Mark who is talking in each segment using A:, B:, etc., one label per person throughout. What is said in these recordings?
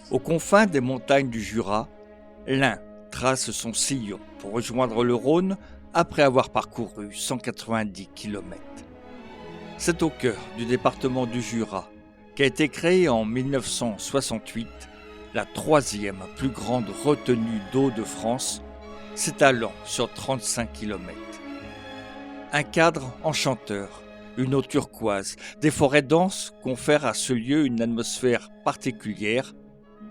A: Aux confins des montagnes du Jura, l'Ain trace son sillon pour rejoindre le Rhône après avoir parcouru 190 km. C'est au cœur du département du Jura qu'a été créée en 1968 la troisième plus grande retenue d'eau de France, s'étalant sur 35 km. Un cadre enchanteur, une eau turquoise, des forêts denses confèrent à ce lieu une atmosphère particulière,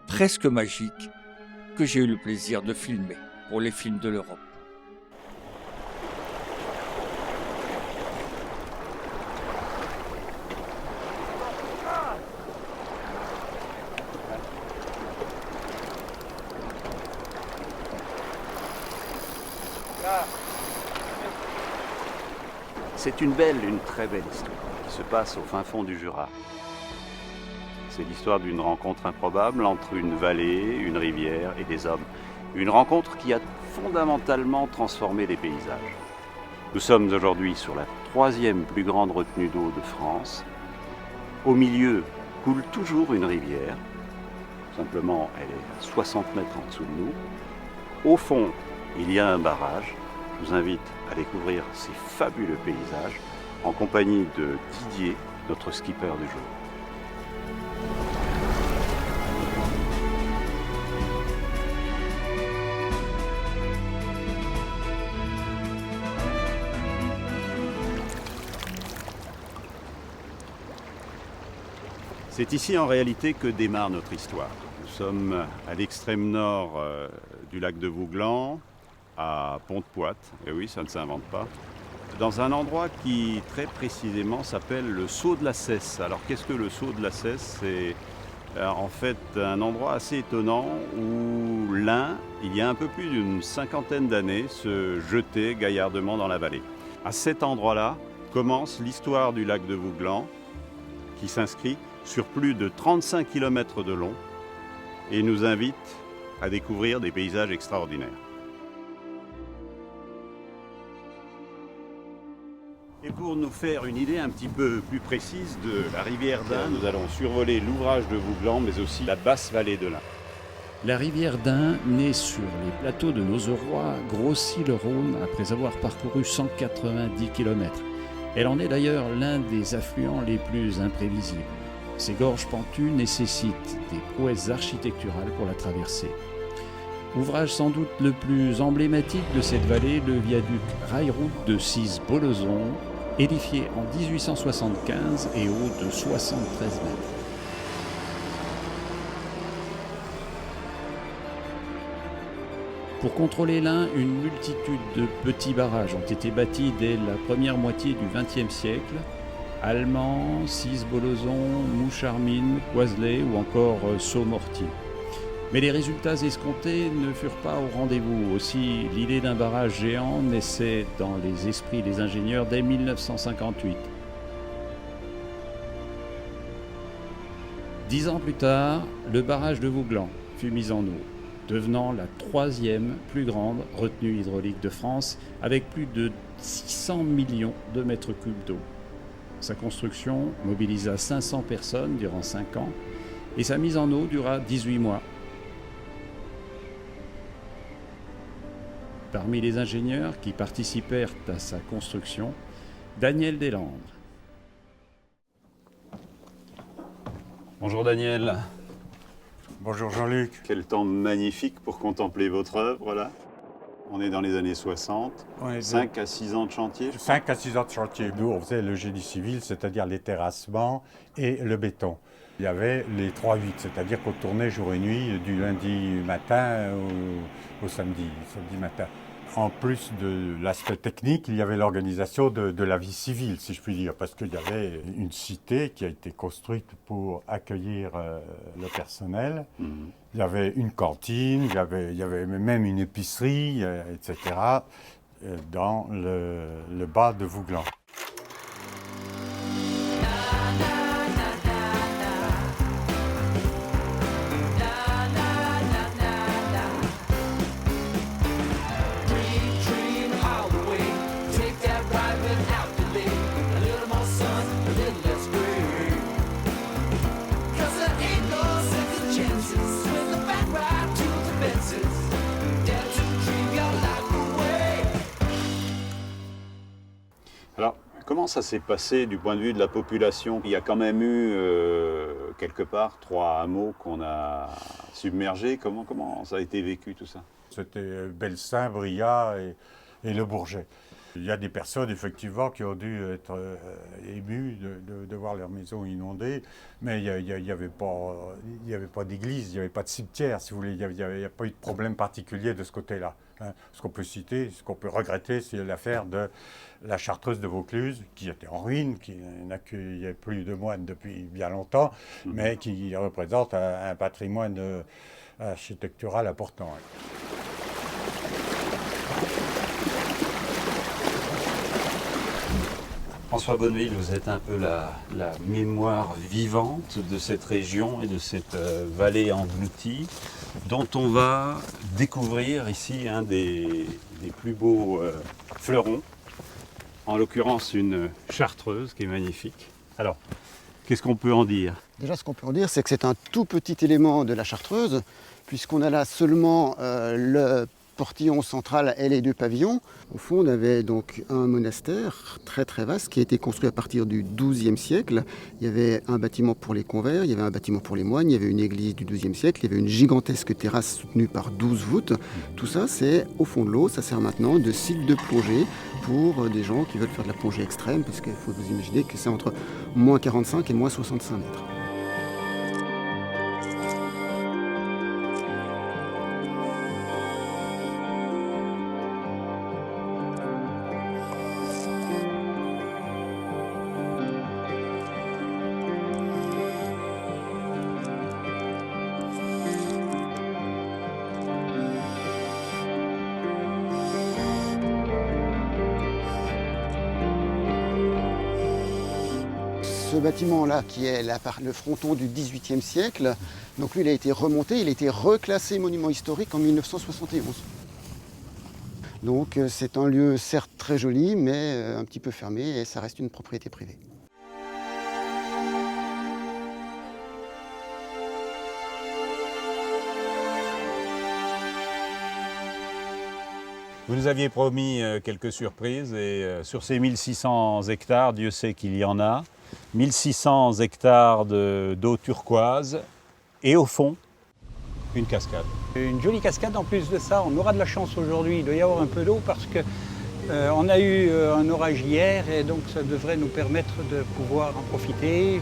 A: presque magique, que j'ai eu le plaisir de filmer pour les films de l'Europe.
B: C'est une très belle histoire qui se passe au fin fond du Jura. C'est l'histoire d'une rencontre improbable entre une vallée, une rivière et des hommes. Une rencontre qui a fondamentalement transformé les paysages. Nous sommes aujourd'hui sur la troisième plus grande retenue d'eau de France. Au milieu coule toujours une rivière. Simplement, elle est à 60 mètres en dessous de nous. Au fond, il y a un barrage. Je vous invite à découvrir ces fabuleux paysages en compagnie de Didier, notre skipper du jour. C'est ici en réalité que démarre notre histoire. Nous sommes à l'extrême nord du lac de Vouglan, à Pont-de-Poite, et oui, ça ne s'invente pas, dans un endroit qui très précisément s'appelle le Saut de la Cesse. Alors qu'est-ce que le Saut de la Cesse? C'est en fait un endroit assez étonnant où l'Ain, il y a un peu plus d'une cinquantaine d'années, se jetait gaillardement dans la vallée. À cet endroit-là commence l'histoire du lac de Vouglan, qui s'inscrit sur plus de 35 km de long et nous invite à découvrir des paysages extraordinaires. Et pour nous faire une idée un petit peu plus précise de la rivière d'Ain, nous allons survoler l'ouvrage de Vouglan, mais aussi la basse vallée de l'Ain.
C: La rivière d'Ain, née sur les plateaux de Nozeroy, grossit le Rhône après avoir parcouru 190 km. Elle en est d'ailleurs l'un des affluents les plus imprévisibles. Ces gorges pentues nécessitent des prouesses architecturales pour la traverser. Ouvrage sans doute le plus emblématique de cette vallée, le viaduc Rail-Route de Cise-Bolezon, édifié en 1875 et haut de 73 mètres. Pour contrôler l'Ain, une multitude de petits barrages ont été bâtis dès la première moitié du XXe siècle. Allemand, Cise-Bolezon, Moucharmine, Coiselet ou encore Saut-Mortier. Mais les résultats escomptés ne furent pas au rendez-vous. Aussi, l'idée d'un barrage géant naissait dans les esprits des ingénieurs dès 1958. 10 ans plus tard, le barrage de Vouglan fut mis en eau, devenant la troisième plus grande retenue hydraulique de France, avec plus de 600 millions de mètres cubes d'eau. Sa construction mobilisa 500 personnes durant 5 ans et sa mise en eau dura 18 mois. Parmi les ingénieurs qui participèrent à sa construction, Daniel Deslandres.
B: Bonjour Daniel.
D: Bonjour Jean-Luc.
B: Quel temps magnifique pour contempler votre œuvre là. On est dans les années 60, 5 à 6 ans de chantier.
D: 5 à 6 ans de chantier. Nous, on faisait le génie civil, c'est-à-dire les terrassements et le béton. Il y avait les 3-8, c'est-à-dire qu'on tournait jour et nuit du lundi matin au samedi matin. En plus de l'aspect technique, il y avait l'organisation de la vie civile, si je puis dire, parce qu'il y avait une cité qui a été construite pour accueillir le personnel. Il y avait une cantine, il y avait même une épicerie, etc., dans le bas de Vouglan.
E: Chances
B: comment ça s'est passé du point de vue de la population? Il y a quand même eu quelque part 3 hameaux qu'on a submergés. Comment ça a été vécu tout ça?
D: C'était Belsin, Brillat et Le Bourget. Il y a des personnes, effectivement, qui ont dû être émues de voir leur maison inondée, mais il n'y avait pas d'église, il n'y avait pas de cimetière, si vous voulez. Il n'y a pas eu de problème particulier de ce côté-là. Hein. Ce qu'on peut citer, ce qu'on peut regretter, c'est l'affaire de la Chartreuse de Vaucluse, qui était en ruine, qui n'accueillait plus de moines depuis bien longtemps, mais qui représente un patrimoine architectural important.
C: François Bonneville, vous êtes un peu la mémoire vivante de cette région et de cette vallée engloutie, dont on va découvrir ici un des plus beaux fleurons, en l'occurrence une chartreuse qui est magnifique. Alors, qu'est-ce qu'on peut en dire?
E: Déjà, ce qu'on peut en dire, c'est que c'est un tout petit élément de la chartreuse, puisqu'on a là seulement le portillon central et les 2 pavillons. Au fond, on avait donc un monastère très très vaste qui a été construit à partir du XIIe siècle. Il y avait un bâtiment pour les convers, il y avait un bâtiment pour les moines, il y avait une église du XIIe siècle, il y avait une gigantesque terrasse soutenue par 12 voûtes. Tout ça, c'est au fond de l'eau. Ça sert maintenant de site de plongée pour des gens qui veulent faire de la plongée extrême, parce qu'il faut vous imaginer que c'est entre moins 45 et moins 65 mètres. Ce bâtiment-là, qui est le fronton du XVIIIe siècle, donc lui, il a été remonté, il a été reclassé monument historique en 1971. Donc c'est un lieu certes très joli, mais un petit peu fermé, et ça reste une propriété privée.
B: Vous nous aviez promis quelques surprises et sur ces 1600 hectares, Dieu sait qu'il y en a, 1600 hectares d'eau turquoise et au fond, une cascade.
F: Une jolie cascade en plus de ça, on aura de la chance aujourd'hui, il doit y avoir un peu d'eau parce qu'on a eu un orage hier et donc ça devrait nous permettre de pouvoir en profiter.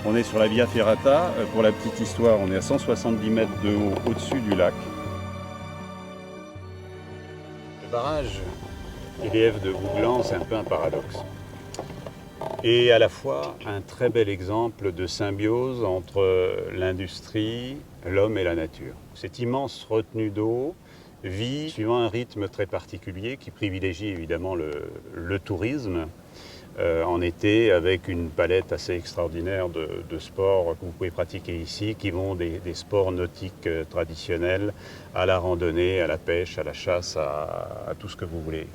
B: On est sur la Via Ferrata. Pour la petite histoire, on est à 170 mètres de haut au-dessus du lac. Le barrage EDF de Vouglan, c'est un peu un paradoxe. Et à la fois un très bel exemple de symbiose entre l'industrie, l'homme et la nature. Cette immense retenue d'eau vit suivant un rythme très particulier qui privilégie évidemment le tourisme. En été, avec une palette assez extraordinaire de sports que vous pouvez pratiquer ici, qui vont des sports nautiques traditionnels à la randonnée, à la pêche, à la chasse, à tout ce que vous voulez.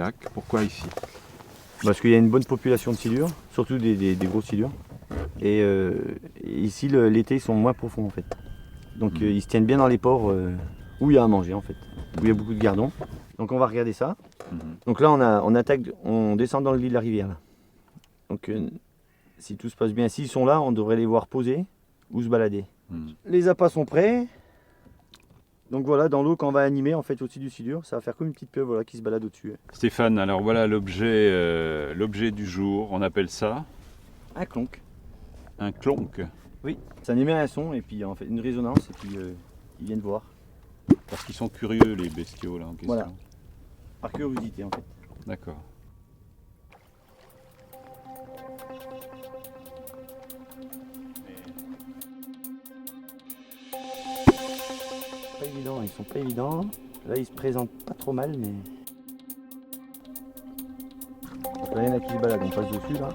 G: lac. Pourquoi ici?
H: Parce qu'il y a une bonne population de silures, surtout des grosses silures. Et ici, l'été, ils sont moins profonds en fait. Donc ils se tiennent bien dans les ports où il y a à manger en fait, où il y a beaucoup de gardons. Donc on va regarder ça. Donc là, on descend dans le lit de la rivière. Là. Donc si tout se passe bien, s'ils sont là, on devrait les voir poser ou se balader. Les appâts sont prêts. Donc voilà, dans l'eau, quand on va animer en fait au-dessus du silure, ça va faire comme une petite pieuvre voilà, qui se balade au-dessus.
G: Stéphane, alors voilà l'objet du jour. On appelle ça
H: Un clonk.
G: un clonk.
H: Oui, ça émet un son et puis en fait une résonance et puis ils viennent voir.
G: Parce qu'ils sont curieux les bestiaux là en question.
H: Voilà, par curiosité en fait.
G: D'accord.
H: Pas évident, ils sont pas évidents. Là ils se présentent pas trop mal mais. Donc là il y en a qui se baladent, on passe dessus là.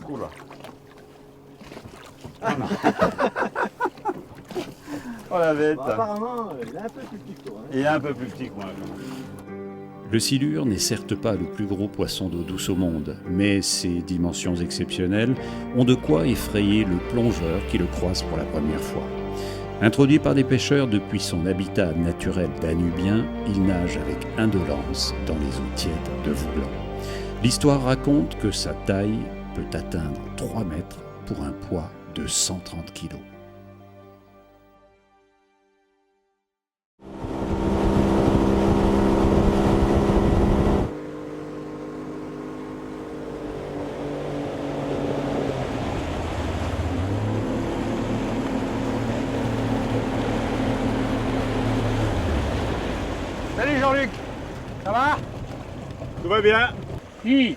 B: Oula. Oh la bête.
H: Bon, apparemment, il est un peu plus petit que toi.
B: Il est un peu plus petit que moi.
C: Le silure n'est certes pas le plus gros poisson d'eau douce au monde, mais ses dimensions exceptionnelles ont de quoi effrayer le plongeur qui le croise pour la première fois. Introduit par des pêcheurs depuis son habitat naturel danubien, il nage avec indolence dans les eaux tièdes de Vouglan. L'histoire raconte que sa taille peut atteindre 3 mètres pour un poids de 130 kg.
F: Salut Jean-Luc, ça va?
B: Tout va bien?
F: Si,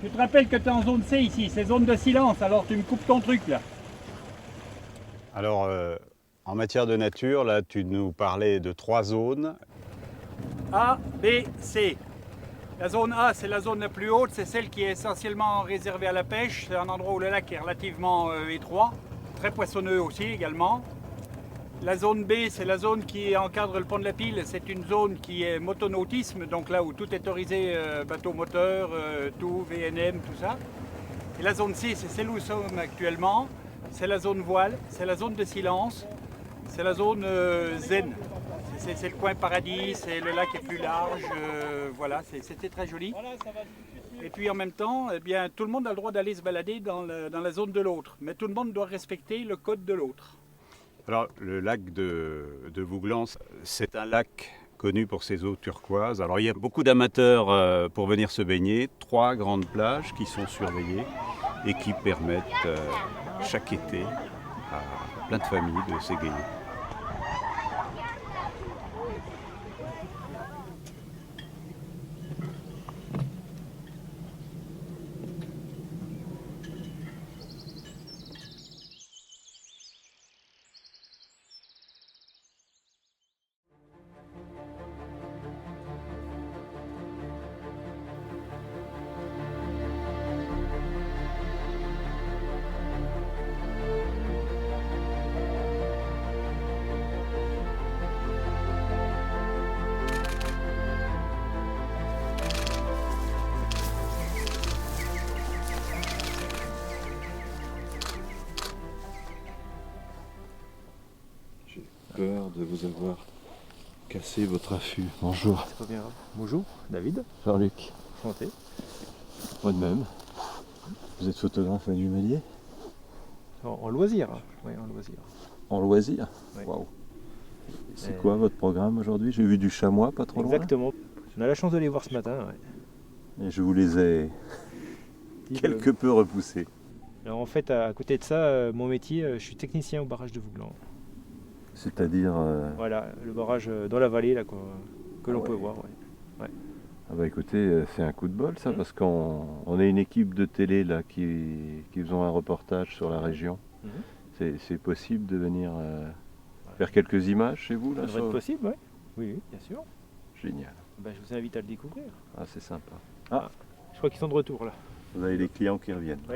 F: tu te rappelles que tu es en zone C ici, c'est zone de silence, alors tu me coupes ton truc là.
B: Alors, en matière de nature, là, tu nous parlais de 3 zones.
F: A, B, C. La zone A, c'est la zone la plus haute, c'est celle qui est essentiellement réservée à la pêche. C'est un endroit où le lac est relativement étroit, très poissonneux aussi également. La zone B, c'est la zone qui encadre le pont de la Pile. C'est une zone qui est motonautisme, donc là où tout est autorisé, bateau moteur, tout, VNM, tout ça. Et la zone C, c'est celle où nous sommes actuellement. C'est la zone voile, c'est la zone de silence, c'est la zone zen. C'est le coin paradis, c'est le lac est plus large, voilà, c'était très joli. Et puis en même temps, eh bien, tout le monde a le droit d'aller se balader dans la zone de l'autre, mais tout le monde doit respecter le code de l'autre.
B: Alors, le lac de Vouglan, c'est un lac connu pour ses eaux turquoises. Alors, il y a beaucoup d'amateurs pour venir se baigner. 3 grandes plages qui sont surveillées et qui permettent chaque été à plein de familles de s'égayer.
G: Peur de vous avoir cassé votre affût. Bonjour.
I: C'est pas bien grave. Bonjour, David.
G: Jean-Luc.
I: Enchanté.
G: Moi de même. Vous êtes photographe animalier?
I: En loisir. Oui, en loisir.
G: En loisir?
I: Oui.
G: Waouh. C'est quoi votre programme aujourd'hui? J'ai vu du chamois pas trop loin.
I: Exactement. On a la chance de les voir ce matin. Ouais.
G: Et je vous les ai quelque peu repoussés.
I: Alors en fait, à côté de ça, mon métier, je suis technicien au barrage de Vouglan.
G: C'est-à-dire...
I: Voilà, le barrage dans la vallée là, que l'on peut voir. Ouais.
G: Ah bah écoutez, c'est un coup de bol ça, parce qu'on est une équipe de télé là qui faisons un reportage sur la région. C'est possible de venir faire quelques images chez vous là?
I: Ça devrait être possible, oui. Oui, bien sûr.
G: Génial.
I: Ben, je vous invite à le découvrir.
G: Ah, c'est sympa.
I: Je crois qu'ils sont de retour là.
G: Vous avez les clients qui reviennent.
I: Oui.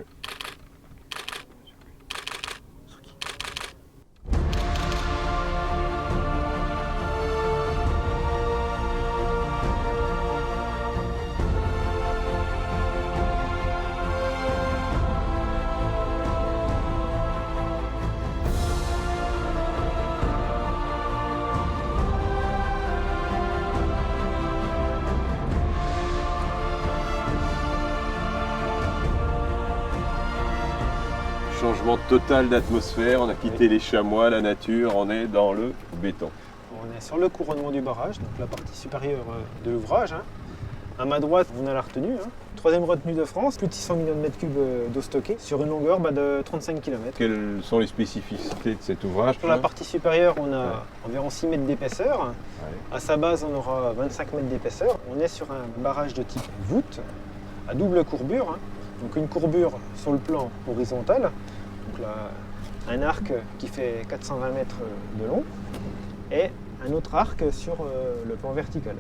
G: Changement total d'atmosphère, on a quitté les chamois, la nature, on est dans le béton.
I: On est sur le couronnement du barrage, donc la partie supérieure de l'ouvrage. À ma droite, on a la retenue. Troisième retenue de France, plus de 600 millions de mètres cubes d'eau stockée sur une longueur de 35 km.
G: Quelles sont les spécificités de cet ouvrage?
I: Sur la partie supérieure, on a environ 6 mètres d'épaisseur. À sa base, on aura 25 mètres d'épaisseur. On est sur un barrage de type voûte à double courbure. Donc une courbure sur le plan horizontal, donc là, un arc qui fait 420 mètres de long, et un autre arc sur le plan vertical.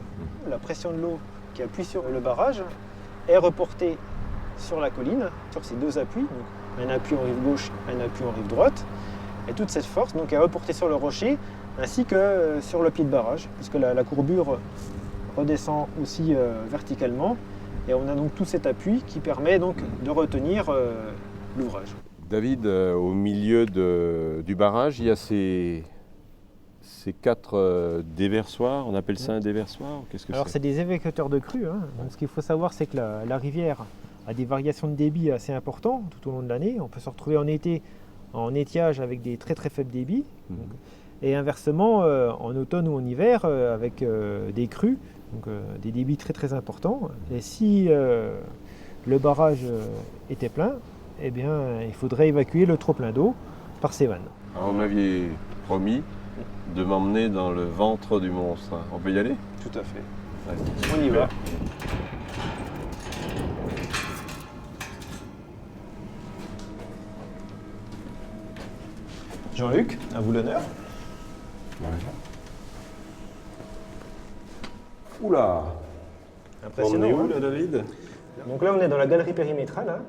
I: La pression de l'eau qui appuie sur le barrage est reportée sur la colline, sur ces deux appuis, donc un appui en rive gauche, un appui en rive droite, et toute cette force donc, est reportée sur le rocher ainsi que sur le pied de barrage, puisque la courbure redescend aussi verticalement. Et on a donc tout cet appui qui permet donc de retenir l'ouvrage.
G: David, au milieu du barrage, il y a ces 4 déversoirs. On appelle ça un déversoir? Qu'est-ce que
I: Alors c'est des évacuateurs de crue. Donc, ce qu'il faut savoir, c'est que la rivière a des variations de débit assez importantes tout au long de l'année. On peut se retrouver en été en étiage avec des très très faibles débits. Donc, et inversement, en automne ou en hiver, avec des crues. Donc des débits très très importants. Et si le barrage était plein, eh bien, il faudrait évacuer le trop-plein d'eau par ces vannes.
G: Alors, vous m'aviez promis de m'emmener dans le ventre du monstre. On peut y aller?
I: Tout à fait.
G: Ouais.
I: On y va. Jean-Luc, à vous l'honneur.
G: Oula!
I: Impressionnant.
G: On est où là, David?
I: Donc là, on est dans la galerie périmétrale.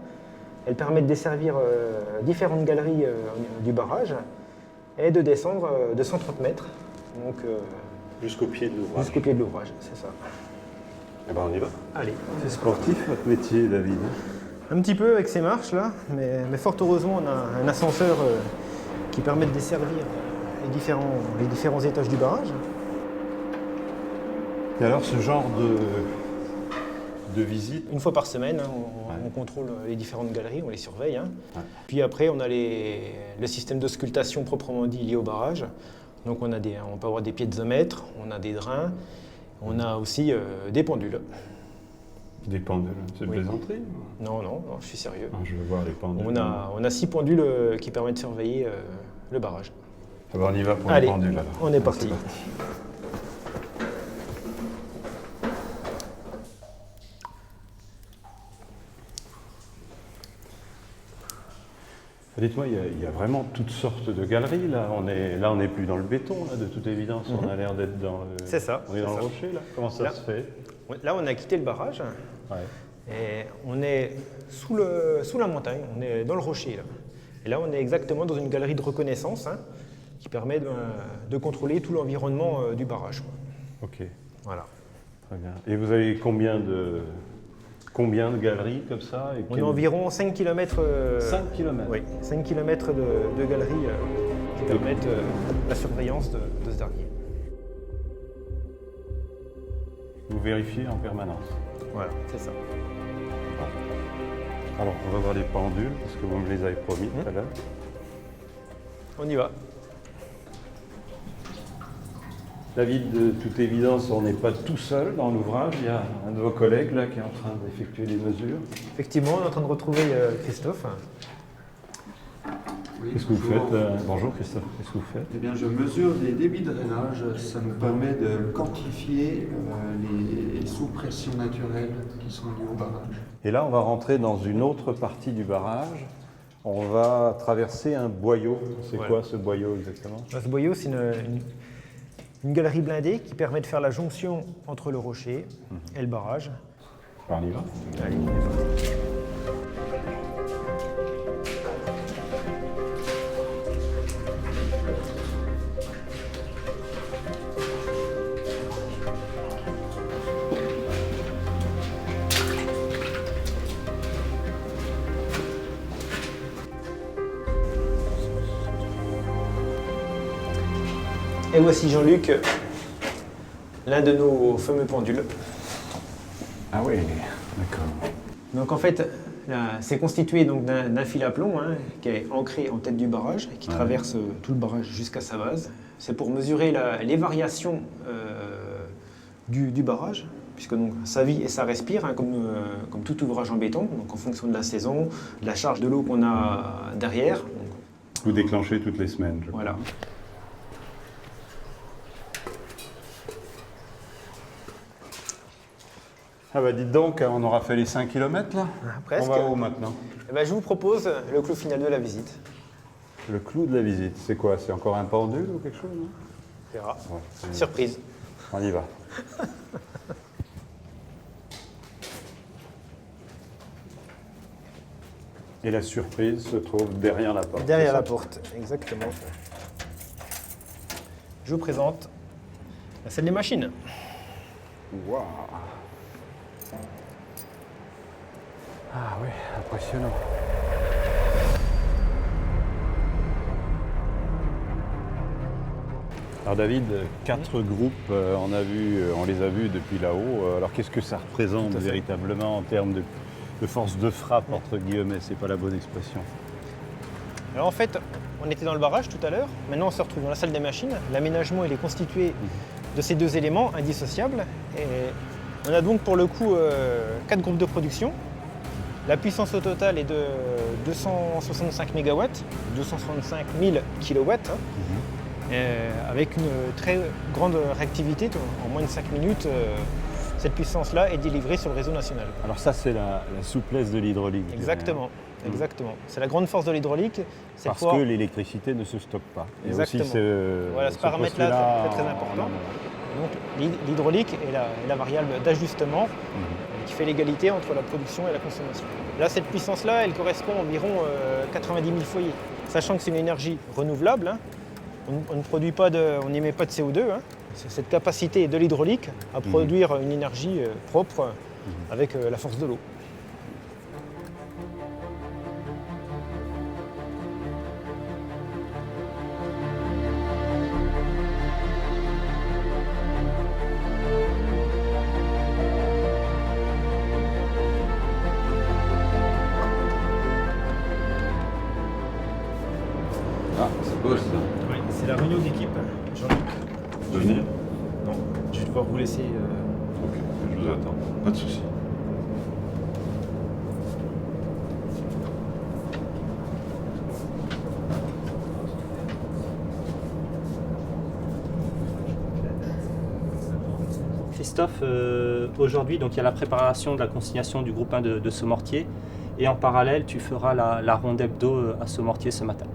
I: Elle permet de desservir différentes galeries du barrage et de descendre de 130 mètres. Donc,
B: Jusqu'au pied de l'ouvrage.
I: jusqu'au pied de l'ouvrage, c'est ça.
B: Eh ben on y va.
I: Allez.
B: C'est sportif votre métier, David.
I: Un petit peu avec ces marches là, mais fort heureusement, on a un ascenseur qui permet de desservir les différents étages du barrage.
B: Et alors ce genre de visite,
I: Une fois par semaine, on contrôle les différentes galeries, on les surveille. Puis après, on a le système d'auscultation proprement dit lié au barrage. Donc on peut avoir des piézomètres, on a des drains, on a aussi des pendules.
B: des pendules, c'est de
I: Oui.
B: plaisanterie?
I: Non, je suis sérieux.
B: Ah, je veux voir les pendules.
I: On a 6 pendules qui permettent de surveiller le barrage.
B: Ah ben, on y va pour
I: Allez,
B: les pendules alors.
I: on est parti.
B: Dites-moi, il y a vraiment toutes sortes de galeries là. On n'est plus dans le béton là, de toute évidence. On a l'air d'être dans le.
I: C'est ça.
B: On est dans le rocher là. Comment ça
I: Là.
B: se fait?
I: Là, on a quitté le barrage
B: Ouais.
I: et on est sous la montagne, on est dans le rocher. Là. Et là, on est exactement dans une galerie de reconnaissance qui permet de contrôler tout l'environnement du barrage.
B: Ok.
I: Voilà.
B: Très bien. Et vous avez combien de galeries comme ça et
I: On a environ 5 km.
B: 5 km.
I: Oui, 5 km de galeries qui permettent la surveillance de ce dernier.
B: Vous vérifiez en permanence.
I: Voilà, c'est ça.
B: Alors, on va voir les pendules parce que vous me les avez promis tout à l'heure.
I: On y va.
B: David, de toute évidence, on n'est pas tout seul dans l'ouvrage. Il y a un de vos collègues là qui est en train d'effectuer des mesures.
I: Effectivement, on est en train de retrouver Christophe.
B: Qu'est-ce que vous faites Bonjour Christophe, qu'est-ce que vous faites?
J: Eh bien, je mesure les débits de drainage. Ça nous permet de quantifier les sous-pressions naturelles qui sont liées au barrage.
B: Et là, on va rentrer dans une autre partie du barrage. On va traverser un boyau. C'est quoi ce boyau exactement?
I: Ce boyau, c'est une galerie blindée qui permet de faire la jonction entre le rocher et le barrage.
B: On y va?
I: Allez, on est parti. Et voici Jean-Luc, l'un de nos fameux pendules.
B: Ah oui, d'accord.
I: Donc en fait, c'est constitué donc d'un fil à plomb qui est ancré en tête du barrage et qui traverse tout le barrage jusqu'à sa base. C'est pour mesurer les variations du barrage, puisque donc, ça vit et ça respire, comme tout ouvrage en béton, donc en fonction de la saison, de la charge de l'eau qu'on a derrière.
B: Vous déclenchez toutes les semaines, je crois.
I: Voilà.
B: Ah bah dites donc, on aura fait les 5 km là?
I: Presque.
B: On va où maintenant?
I: Eh ben, je vous propose le clou final de la visite.
B: Le clou de la visite, c'est quoi? C'est encore un pendule ou quelque chose?
I: On verra.
B: Ouais,
I: Surprise.
B: on y va. Et la surprise se trouve derrière la porte.
I: Derrière la porte, exactement. Je vous présente la salle des machines.
B: Waouh! Ah oui, impressionnant. Alors David, 4 groupes, on les a vus depuis là-haut. Alors qu'est-ce que ça représente véritablement en termes de force de frappe, entre guillemets? C'est pas la bonne expression.
I: Alors en fait, on était dans le barrage tout à l'heure. Maintenant, on se retrouve dans la salle des machines. L'aménagement, il est constitué de ces deux éléments indissociables. Et on a donc pour le coup 4 groupes de production. La puissance au total est de 265 MW, 265 000 kW, avec une très grande réactivité. En moins de 5 minutes, cette puissance-là est délivrée sur le réseau national.
B: Alors ça, c'est la souplesse de l'hydraulique.
I: Exactement. Exactement. C'est la grande force de l'hydraulique.
B: Parce que l'électricité ne se stocke pas.
I: Exactement.
B: Et aussi
I: voilà, ce paramètre-là est très important. Donc l'hydraulique est la variable d'ajustement qui fait l'égalité entre la production et la consommation. Là, cette puissance-là, elle correspond à environ 90 000 foyers. Sachant que c'est une énergie renouvelable, on n'émet pas de CO2. C'est cette capacité de l'hydraulique à produire une énergie propre avec la force de l'eau.
B: Ah, c'est beau ça.
I: Oui, c'est la réunion d'équipe, Jean-Luc. Non, je vais devoir vous laisser.
B: Ok, je vous attends, pas de souci.
K: Christophe, aujourd'hui, donc il y a la préparation de la consignation du groupe 1 de Saumortier, et en parallèle, tu feras la ronde hebdo à Saumortier ce matin.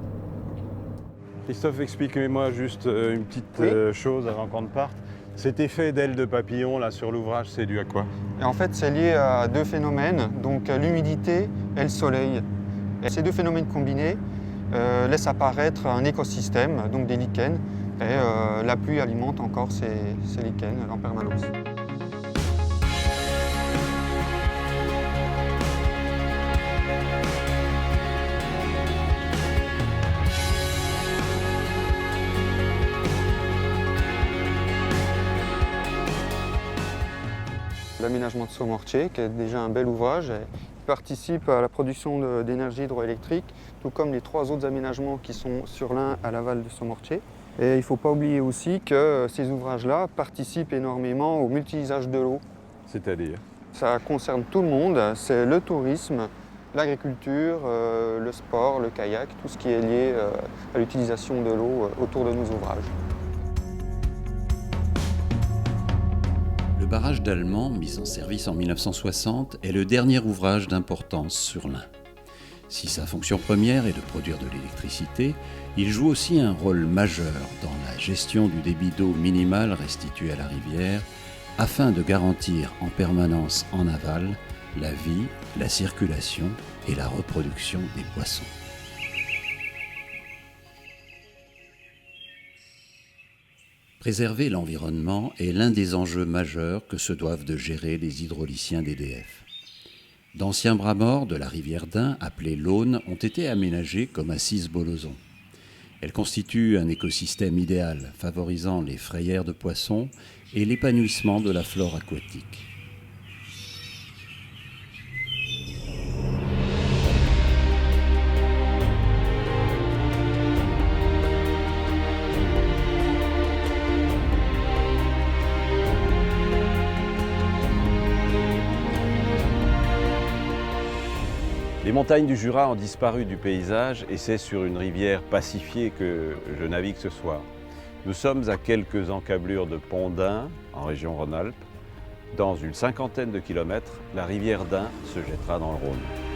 B: Christophe, expliquez-moi juste une petite chose avant qu'on ne parte. Cet effet d'aile de papillon là sur l'ouvrage, c'est dû à quoi?
E: Et en fait, c'est lié à deux phénomènes, donc l'humidité et le soleil. Et ces deux phénomènes combinés laissent apparaître un écosystème, donc des lichens, et la pluie alimente encore ces lichens en permanence. L'aménagement de Saumortier, qui est déjà un bel ouvrage, il participe à la production d'énergie hydroélectrique, tout comme les 3 autres aménagements qui sont sur l'Ain à l'aval de Saumortier. Et il ne faut pas oublier aussi que ces ouvrages-là participent énormément au multi-usage de l'eau.
B: C'est-à-dire?
E: Ça concerne tout le monde, c'est le tourisme,
J: l'agriculture, le sport, le kayak, tout ce qui est lié à l'utilisation de l'eau autour de nos ouvrages.
C: Le barrage d'Allemand, mis en service en 1960, est le dernier ouvrage d'importance sur l'Ain. Si sa fonction première est de produire de l'électricité, il joue aussi un rôle majeur dans la gestion du débit d'eau minimal restitué à la rivière, afin de garantir en permanence en aval la vie, la circulation et la reproduction des poissons. Préserver l'environnement est l'un des enjeux majeurs que se doivent de gérer les hydrauliciens d'EDF. D'anciens bras morts de la rivière d'Ain, appelés l'Aune, ont été aménagés comme assises Bolozon. Elles constituent un écosystème idéal, favorisant les frayères de poissons et l'épanouissement de la flore aquatique.
B: Les montagnes du Jura ont disparu du paysage et c'est sur une rivière pacifiée que je navigue ce soir. Nous sommes à quelques encablures de Pont-d'Ain, en région Rhône-Alpes. Dans une cinquantaine de kilomètres, la rivière d'Ain se jettera dans le Rhône.